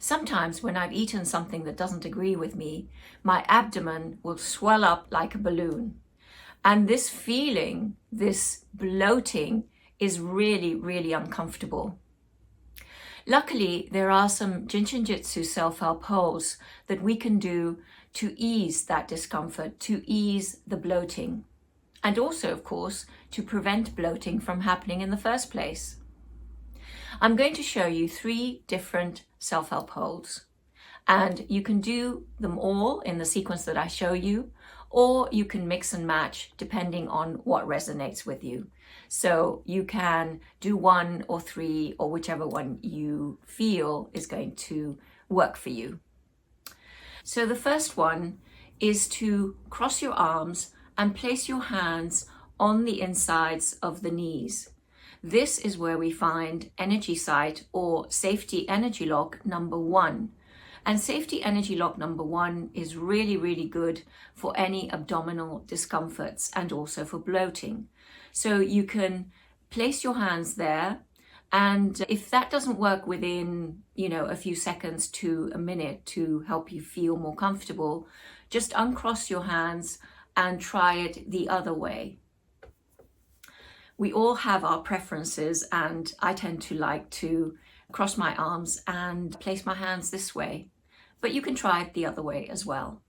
Sometimes when I've eaten something that doesn't agree with me, my abdomen will swell up like a balloon. And this feeling, this bloating, is really, really uncomfortable. Luckily, there are some Jin Shin Jyutsu self-help holds that we can do to ease that discomfort, to ease the bloating, and also, of course, to prevent bloating from happening in the first place. I'm going to show you 3 different self-help holds, and you can do them all in the sequence that I show you, or you can mix and match depending on what resonates with you. So you can do 1 or 3 or whichever one you feel is going to work for you. So the first one is to cross your arms and place your hands on the insides of the knees. This is where we find energy site or safety energy lock number 1. And safety energy lock number 1 is really, really good for any abdominal discomforts and also for bloating. So you can place your hands there, and if that doesn't work within, a few seconds to a minute to help you feel more comfortable, just uncross your hands and try it the other way. We all have our preferences, and I tend to like to cross my arms and place my hands this way, but you can try it the other way as well.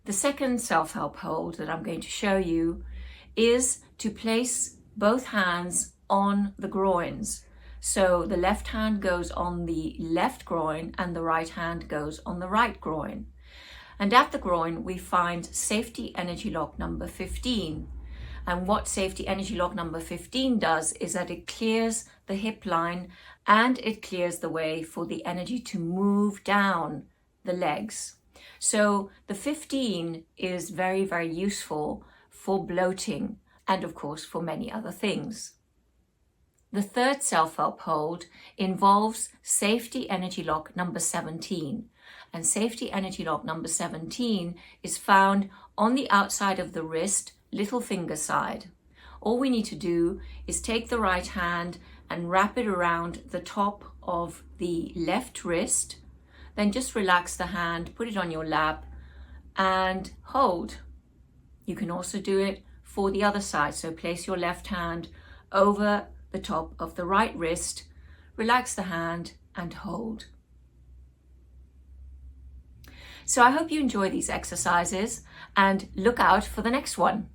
The second self-help hold that I'm going to show you is to place both hands on the groins. So the left hand goes on the left groin and the right hand goes on the right groin. And at the groin, we find safety energy lock number 15. And what safety energy lock number 15 does is that it clears the hip line and it clears the way for the energy to move down the legs. So the 15 is very, very useful for bloating and of course for many other things. The third self-help hold involves safety energy lock number 17. And safety energy lock number 17 is found on the outside of the wrist, little finger side. All we need to do is take the right hand and wrap it around the top of the left wrist. Then just relax the hand, put it on your lap and hold. You can also do it for the other side. So place your left hand over the top of the right wrist, relax the hand and hold. So I hope you enjoy these exercises and look out for the next one.